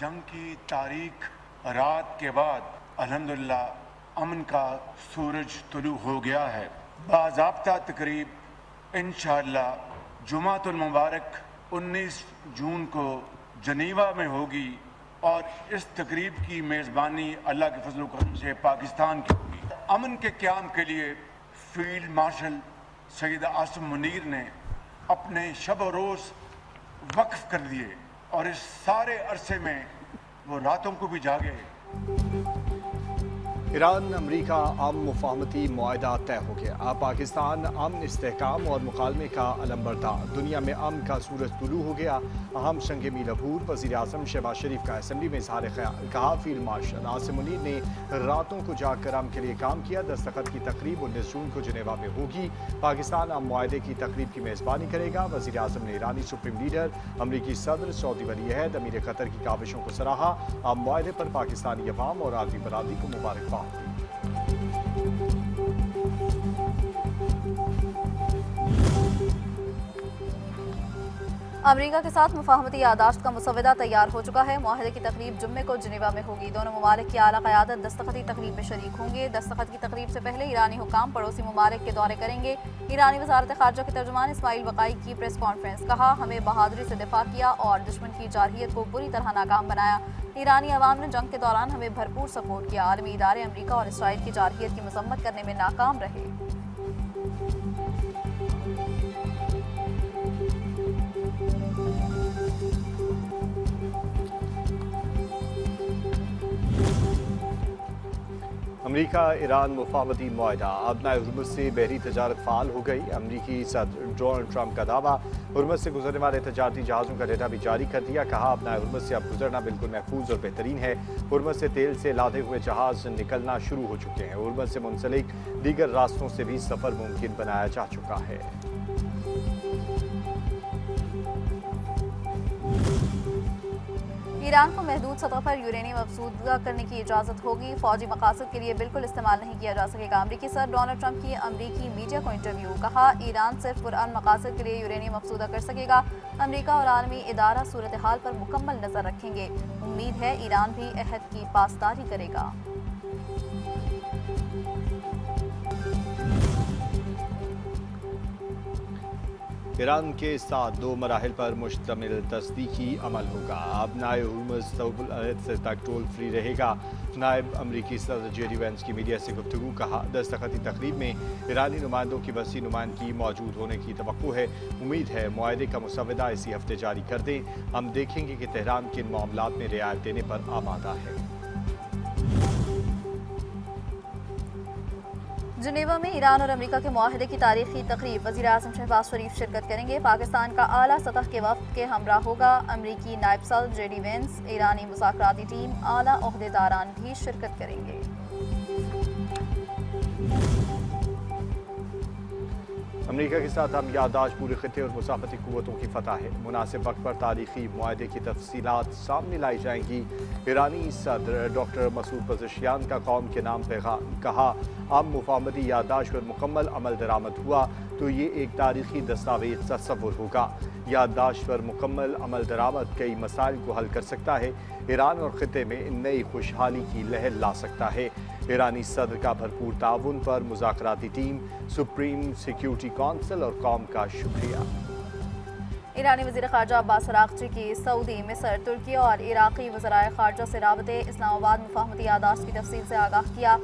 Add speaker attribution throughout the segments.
Speaker 1: जंग की तारीख रात के बाद अल्हम्दुलिल्लाह अमन का सूरज तुलू हो गया है। बाज़ाब्ता तकरीब इंशाअल्लाह जुमातुल मुबारक 19 जून को जनीवा में होगी और इस तकरीब की मेज़बानी अल्लाह के फजल करम से पाकिस्तान की होगी। अमन के क़याम के लिए फील्ड मार्शल सैयद आसिम मुनीर ने अपने शब और रोज़ वक्फ कर दिए और इस सारे अरसे में वो रातों को भी जागे।
Speaker 2: ईरान अमरीका अमन मुफाहमती मुआहदा तय हो गया। अब पाकिस्तान अमन, इस्तेहकाम और मुकालमे का अलंबरदार। दुनिया में अमन का सूरज तुलू हो गया। अहम शंगे मील अबूर। वज़ीर आज़म शहबाज शरीफ का असम्बली में इज़हार ख्याल। कहा फील्ड मार्शल आसिम मुनीर ने रातों को जाकर अमन के लिए काम किया। दस्तखत की तकरीब 19 जून को जिनेवा में होगी। पाकिस्तान अमन मुआहदे की तकरीब की मेज़बानी करेगा। वज़ीर आज़म ने ईरानी सुप्रीम लीडर, अमरीकी सदर, सऊदी वली अहद, अमीर कतर की काविशों को सराहा। अमन मुआहदे पर पाकिस्तानी अवाम और आलमी बरादरी को मुबारकबाद।
Speaker 3: अमरीका के साथ मुफाहमती यादाश्त का मुसवदा तैयार हो चुका है। मुआहदे की तकरीब जुम्मे को जिनेवा में होगी। दोनों ममालिक की आला क़यादत दस्तखती तकरीब में शरीक होंगे। दस्तखत की तकरीब से पहले ईरानी हुकाम पड़ोसी ममालिक के दौरे करेंगे। ईरानी वज़ारत ख़ारजा के तर्जुमान इस्माइल बक़ाई की प्रेस कॉन्फ्रेंस। कहा, हमें बहादुरी से दिफा किया और दुश्मन की जारहियत को बुरी तरह नाकाम बनाया। ईरानी अवाम ने जंग के दौरान हमें भरपूर सपोर्ट किया। आलमी इदारे अमरीका और इसराइल की जारहियत की मजम्मत करने में नाकाम रहे।
Speaker 2: अमरीका ईरान मुफाहमती मुआहदा। अब हुर्मुज़ से बहरी तजारत फ़ाल हो गई। अमरीकी सदर डोनाल्ड ट्रंप का दावा। हुर्मुज़ से गुजरने वाले तजारती जहाज़ों का डेटा भी जारी कर दिया। कहा, अब हुर्मुज़ से अब गुजरना बिल्कुल महफूज और बेहतरीन है। हुर्मुज़ से तेल से लादे हुए जहाज़ निकलना शुरू हो चुके हैं। हुर्मुज़ से मुंसलिक दीगर रास्तों से भी सफ़र मुमकिन बनाया जा चुका है।
Speaker 3: ईरान को महदूद सतह पर यूरेनियम अफसूदा करने की इजाज़त होगी। फौजी मकासद के लिए बिल्कुल इस्तेमाल नहीं किया जा सकेगा। अमरीकी सदर डोनाल्ड ट्रंप की अमरीकी मीडिया को इंटरव्यू। कहा, ईरान सिर्फ पुरअमन मकासद के लिए यूरेनियम अफसूदा कर सकेगा। अमरीका और आलमी इदारा सूरत हाल पर मुकम्मल नज़र रखेंगे। उम्मीद है ईरान भी अहद की पासदारी करेगा।
Speaker 2: ईरान के साथ 2 मराहिल पर मुश्तमिल तस्दीकी अमल होगा। अब नायब हुर्मुज़ तौबुल अहद से तक टोल फ्री रहेगा। नायब अमरीकी सदर जेडी वेंस की मीडिया से गुफ्तगू। कहा, दस्तखती तकरीब में ईरानी नुमाइंदों की वसी नुमाइंदगी मौजूद होने की तवक्को है। उम्मीद है मुआहदे का मुसवदा इसी हफ्ते जारी कर दें। हम देखेंगे कि तेहरान किन मामलात में रियायत देने पर आमादा है।
Speaker 3: जिनेवा में ईरान और अमरीका के मुआहदे की तारीखी तकरीब। वज़ीर आज़म शहबाज शरीफ शिरकत करेंगे। पाकिस्तान का आला सतह के वफ़द के हमरा होगा अमरीकी नायब सदर जेडी वेंस। ईरानी मुज़ाकराती टीम, आला ओहदेदारान भी शिरकत करेंगे।
Speaker 2: अमरीका के साथ हम यादाश्त पूरे खिते और मुसाफती कुव्वतों की फतह है। मुनासिब वक्त पर तारीखी मुआहदे की तफसीलात सामने लाई जाएंगी। ईरानी सदर डॉक्टर मसूद पज़ेशियान का कौम के नाम पैगाम। कहा, अब मुफाहमती यादाश्त पर मुकम्मल अमल दरामद हुआ तो ये एक तारीखी दस्तावेज तस्वुर होगा। यादाश्त पर मुकम्मल अमल दरामद कई मसाइल को हल कर सकता है। ईरान और खिते में नई खुशहाली की लहर ला सकता है। ईरानी सदर का भरपूर ताउन पर मुज़ाकराती टीम, सुप्रीम सिक्योरिटी कौंसिल और कौम का शुक्रिया।
Speaker 3: ईरानी वज़ीर ख़ारजा अब्बास अराग़ची की सऊदी, मिस्र, तुर्की और इराक़ी वज़राए ख़ारजा से राबते। इस्लामाबाद मुफाहमती यादाश्त की तफसील से आगाह किया।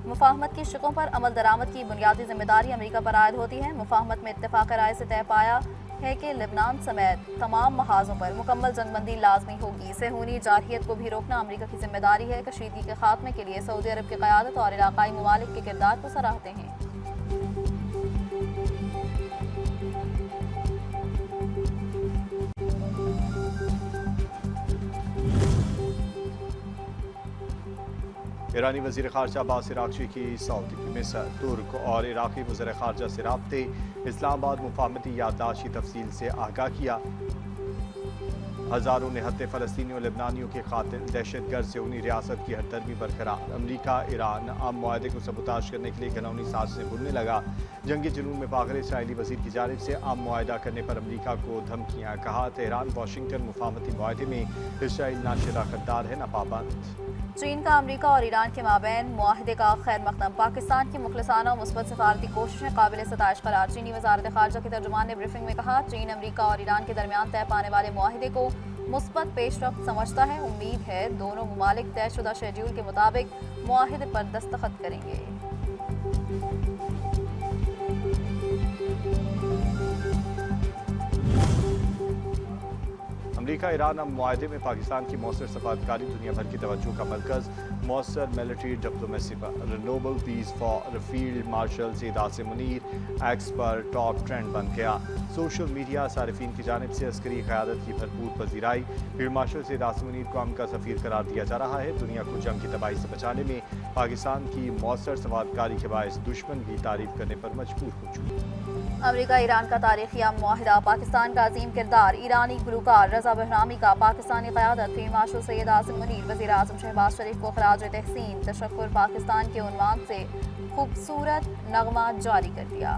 Speaker 3: मुफाहमत की शिकों पर अमल दरामद की बुनियादी जिम्मेदारी अमरीका पर आयद होती है। मुफाहमत में इत्तेफ़ाक़ राय से तय पाया है कि लेबनान समेत तमाम महाज़ों पर मुकम्मल जंगबंदी लाजमी होगी। सेहूनी जारहियत को भी रोकना अमरीका की जिम्मेदारी है। कशीदगी के खात्मे के लिए सऊदी अरब की क़यादत और इलाक़ाई ममालिक के किरदार को सराहते हैं।
Speaker 2: ईरानी वज़ीर ख़ारजा अब्बास अराग़ची की सऊदी, मिस्र, तुर्क और इराक़ी वज़ीर ख़ारजा से राब्ते। इस्लामाबाद मुफाहमती याददाश्त की तफसील से आगाह किया। हज़ारों निहत्ते फ़लस्तीनियों लबनानियों के कातिल, दहशतगर्द से उन्हीं रियासत की हरदर्मी बरकरार। अमरीका ईरान आम मुआहदे को सबूताज करने के लिए घिनौनी साजिशें बुनने लगा। जंगी जुनून में पागल इसराइली वज़ीर की जानिब से आम मुआहदा करने पर अमरीका को धमकियाँ। कहा तेहरान वाशिंगटन मुफाहमती मुआहदे में इसराइल ना शराकतदार है न पाबंद।
Speaker 3: चीन का अमरीका और ईरान के माबैन मुआहदे का खैर मकदम। पाकिस्तान की मुखलिसाना और मुस्बत सफारती कोशिशें काबिल सताइश करार। चीनी वजारत खारजा के तर्जुमान ने ब्रीफिंग में कहा, चीन अमरीका और ईरान के दरमियान तय पाने वाले मुआहदे को मुस्बत पेशरफ्त समझता है। उम्मीद है दोनों मुमालिक तयशुदा शेड्यूल के मुताबिक मुआहदे पर दस्तखत करेंगे।
Speaker 2: अमरीका ईरान अब मुआहदे में पाकिस्तान की मौसर सफारतकारी दुनिया भर की तवज्जो का मरकज़। मौसर मिलिट्री डिप्लोमेसी पर Nobel peace for field marshal Syed Asim Munir X पर टॉप ट्रेंड बन गया। सोशल मीडिया सारिफीन की जानिब से अस्करी क़यादत की भरपूर पजीराई। फील्ड मार्शल सैयद आसिम मुनीर को अमन का सफ़ीर करार दिया जा रहा है। दुनिया को जंग की तबाही से बचाने में पाकिस्तान की मौसर सफारतकारी के बायस दुश्मन भी तारीफ करने पर मजबूर हो चुकी।
Speaker 3: अमरीका ईरान का तारीखी मुआहिदा, पाकिस्तान का अजीम किरदार, ईरानी गुलकार रजा बहरामी का पाकिस्तानी क़यादत, फील्ड मार्शल सैयद आसिम मुनीर वज़ीर आज़म शहबाज शरीफ को खराज तहसीन तशक्कुर पाकिस्तान के उन्वान से खूबसूरत नगमा जारी कर दिया।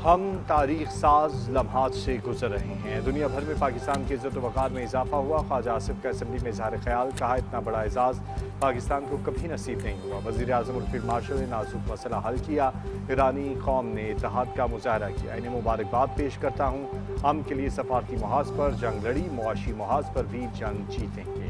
Speaker 2: हम तारीख साज लम्हात से गुजर रहे हैं। दुनिया भर में पाकिस्तान की इज़्ज़त वक़ार में इजाफा हुआ। ख्वाजा आसिफ का असम्बली में इज़हार ख्याल। कहा इतना बड़ा एजाज़ पाकिस्तान को कभी नसीब नहीं हुआ। वज़ीर आज़म और फील्ड मार्शल ने नाजुक मसला हल किया। ईरानी कौम ने इत्तेहाद का मुजाहरा किया। इन्हें मुबारकबाद पेश करता हूँ। हम के लिए सफारती मुहाज पर जंग लड़ी, मुआशी मुहाज पर भी जंग जीतेंगे।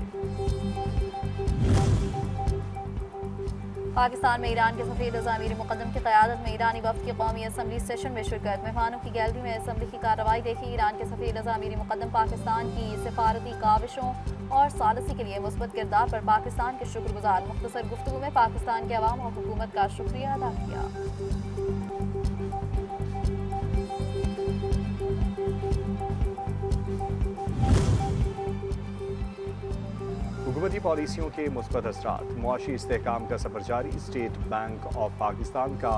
Speaker 3: पाकिस्तान में ईरान के सफ़ीर रज़ा अमीरी मुक़द्दम की क़यादत में ईरानी वफ़द की कौमी असम्बली सेशन में शिरकत। मेहमानों की गैलरी में असम्बली की कार्रवाई देखी। ईरान के सफ़ीर रज़ा अमीरी मुक़द्दम पाकिस्तान की सिफारती काविशों और सालसी के लिए मुस्बत किरदार पर पाकिस्तान के शुक्रगुजार। मुख्तसर गुफ्तगू में पाकिस्तान के अवाम और हुकूमत का शुक्रिया अदा किया।
Speaker 2: हुकूमती पॉलिसियों के मुस्बत असरात, मुआशी इस्तेहकाम का सफर जारी। स्टेट बैंक ऑफ पाकिस्तान का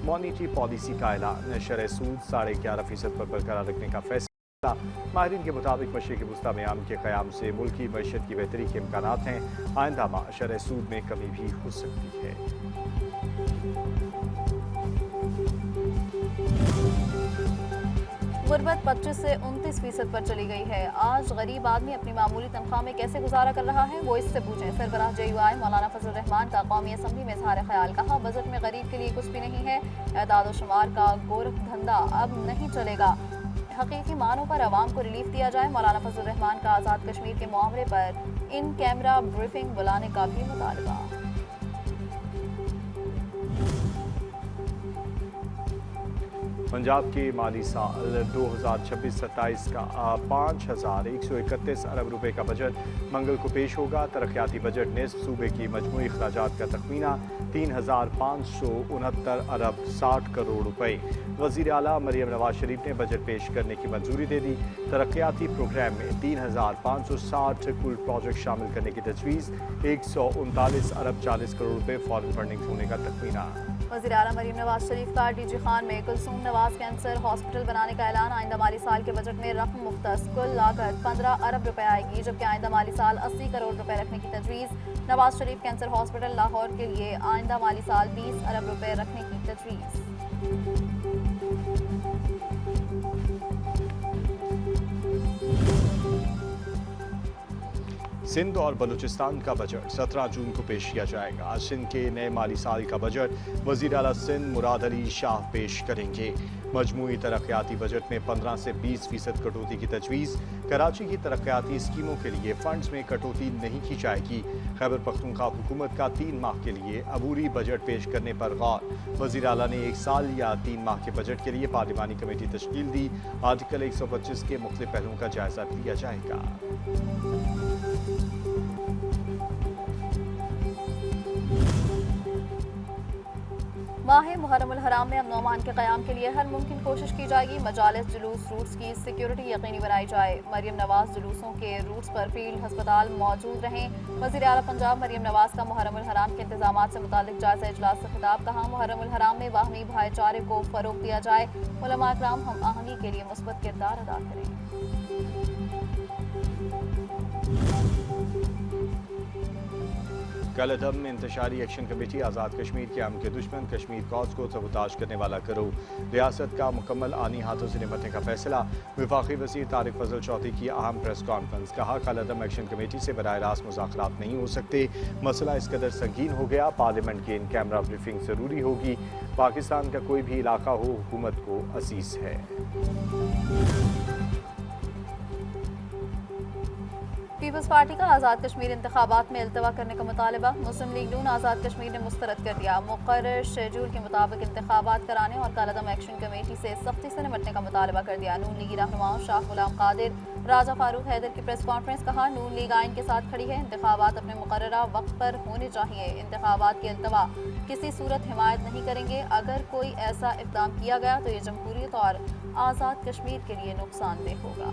Speaker 2: मॉनिटरी पॉलिसी का ऐलान। शरह सूद 11.5% पर बरकरार रखने का फैसला। माहिरीन के मुताबिक मशरिक़ वुस्ता में अमन के क़याम से मुल्की मईशत की बेहतरी के इम्कानात हैं। आइंदा माह शरह सूद में कमी भी हो सकती है।
Speaker 3: गुर्बत 25 से 29% पर चली गई है। आज गरीब आदमी अपनी मामूली तनख्वाह में कैसे गुजारा कर रहा है, वो इससे पूछें। सरबराह JUI मौलाना फजल रहमान का कौमी असम्बली में इज़हार ख्याल। कहा बजट में गरीब के लिए कुछ भी नहीं है। एदाद व शुमार का गोरख धंधा अब नहीं चलेगा। हकीकी मानों पर आवाम को रिलीफ दिया जाए। मौलाना फजल रहमान का आज़ाद कश्मीर के मामले पर इन कैमरा ब्रीफिंग बुलाने का भी मुतालबा।
Speaker 2: पंजाब के माली साल 2026-27 का 5,131 अरब रुपए का बजट मंगल को पेश होगा। तरक्याती बजट निस्फ सूबे की मजमूई अखराजात का तखमीना 3,569 अरब 60 करोड़ रुपए। वज़ीर आला मरियम नवाज शरीफ ने बजट पेश करने की मंजूरी दे दी। तरक्याती प्रोग्राम में 3,560 कुल प्रोजेक्ट शामिल करने की तजवीज़। 139 अरब 40 करोड़ रुपए फॉरेन फंडिंग होने का तखमीना।
Speaker 3: वज़ीर आला मरियम नवाज शरीफ का DG खान में कुलसूम नवाज कैंसर हॉस्पिटल बनाने का ऐलान। आइंदा माली साल के बजट में रकम मुख्तस। कुल लागत 15 अरब रुपए आएगी, जबकि आइंदा माली साल 80 करोड़ रुपए रखने की तजवीज़। नवाज शरीफ कैंसर हॉस्पिटल लाहौर के लिए आइंदा माली साल 20 अरब रुपए रखने की तजवीज़।
Speaker 2: सिंध और बलूचिस्तान का बजट 17 जून को पेश किया जाएगा। आज सिंध के नए माली साल का बजट वज़ीर आला सिंध मुराद अली शाह पेश करेंगे। मजमूई तरक्याती बजट में 15 से 20% कटौती की तजवीज़। कराची की तरक्याती स्कीमों के लिए फंड्स में कटौती नहीं की जाएगी। खैबर पख्तूनख्वा हुकूमत का 3 माह के लिए अबूरी बजट पेश करने पर गौर। वज़ीर आला ने 1 साल या 3 माह के बजट के लिए पार्लिमानी कमेटी तश्कील दी। आर्टिकल 125 के मुख्तलिफ पहलुओं का जायजा लिया जाएगा।
Speaker 3: माह मुहर्रमुल हराम में अमन व अमान के क़याम के लिए हर मुमकिन कोशिश की जाएगी। मजालिस जुलूस रूट्स की सिक्योरिटी यकीनी बनाई जाए। मरियम नवाज जुलूसों के रूट्स पर फील्ड हस्पताल मौजूद रहें। वज़ीर आला पंजाब मरियम नवाज का मुहर्रमुल हराम के इंतजाम से मुताल्लिक जायजा इजलास से खिताब। कहा, मुहर्रमुल हराम में बाहमी भाईचारे को फ़रोग़ दिया जाए। उलमा इकराम हम आहंगी के लिए मुस्बत किरदार अदा करें।
Speaker 2: कल अदम में इंतशारी एक्शन कमेटी आज़ाद कश्मीर के अमन के दुश्मन कश्मीर कॉज को सबूताज करने वाला करो रियासत का मुकम्मल आनी हाथों से निपटने का फैसला। वफाकी वज़ीर तारिक फजल चौधरी की अहम प्रेस कॉन्फ्रेंस। कहा, कल अदम एक्शन कमेटी से बराह रास्त मुज़ाकरात नहीं हो सकते। मसला इस कदर संगीन हो गया, पार्लियामेंट की इन कैमरा ब्रीफिंग ज़रूरी होगी। पाकिस्तान का कोई भी इलाका हो, हुकूमत को असीस है।
Speaker 3: पीपल्स पार्टी का आज़ाद कश्मीर इंतखाबात में इल्तवा करने का मुतालबा। मुस्लिम लीग नून आज़ाद कश्मीर ने मुस्तरद कर दिया। मुकर्रर शेड्यूल के मुताबिक इंतखाबात कराने और कल अदम एक्शन कमेटी से सख्ती से निपटने का मुतालबा कर दिया। नून लीगी रहनुमाओं शाह गुलाम कादिर, राजा फारूक हैदर की प्रेस कॉन्फ्रेंस। कहा, नून लीग आइन के साथ खड़ी है। इंतखाबात अपने मुकर्ररा वक्त पर होने चाहिए। इंतखाबात की इल्तवा किसी सूरत हिमायत नहीं करेंगे। अगर कोई ऐसा इक़दाम किया गया तो ये जमहूरियत और आज़ाद कश्मीर के लिए नुकसानदेह होगा।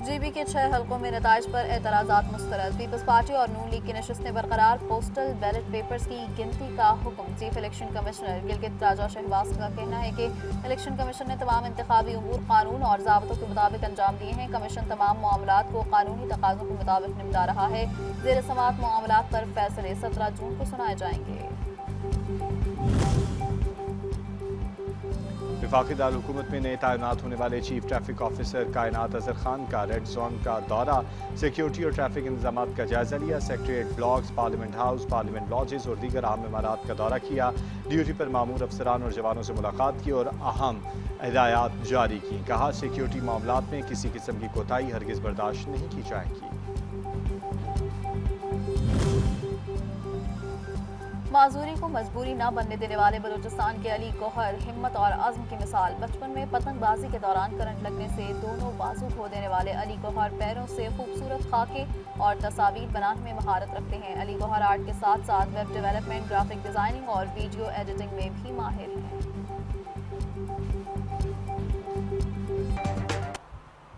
Speaker 3: जीबी के 6 हल्कों में नताइज पर एतराज़ात मुस्तरद। पीपल्स पार्टी और नून लीग की नशिस्तें बरकरार। पोस्टल बैलेट पेपर्स की गिनती का हुक्म। चीफ इलेक्शन कमिश्नर गिलगित राजा शहबाज का कहना है कि इलेक्शन कमीशन ने तमाम इंतखाबी उमूर कानून और ज़ाब्तों के मुताबिक अंजाम दिए हैं। कमीशन तमाम मामलात को कानूनी तकाज़ों के मुताबिक निपटा रहा है। ज़ेर समाअत मामलात पर फैसले 17 जून को सुनाए जाएंगे।
Speaker 2: वफाकी दारुलहुकूमत में नए तैनात होने वाले चीफ ट्रैफिक ऑफिसर कायनात अजहर खान का रेड जोन का दौरा। सिक्योरिटी और ट्रैफिक इंतजाम का जायजा लिया। Secretariat blocks, parliament house, parliament lodges और दीगर अहम इमारात का दौरा किया। ड्यूटी पर मामूर अफसरान और जवानों से मुलाकात की और अहम हिदायत जारी की। कहा, सिक्योरिटी मामलात में किसी किस्म की कोताही हरगिज़ बर्दाश्त नहीं की जाएगी।
Speaker 3: माजूरी को मजबूरी न बनने देने वाले बलूचिस्तान के अली गौहर हिम्मत और अज़्म की मिसाल। बचपन में पतंगबाजी के दौरान करंट लगने से दोनों बाजू खो देने वाले अली गौहर पैरों से खूबसूरत खाके और तस्वीर बनाने में महारत रखते हैं। अली गौहर आर्ट के साथ साथ वेब डेवलपमेंट, ग्राफिक डिज़ाइनिंग और वीडियो एडिटिंग में भी माहिर हैं।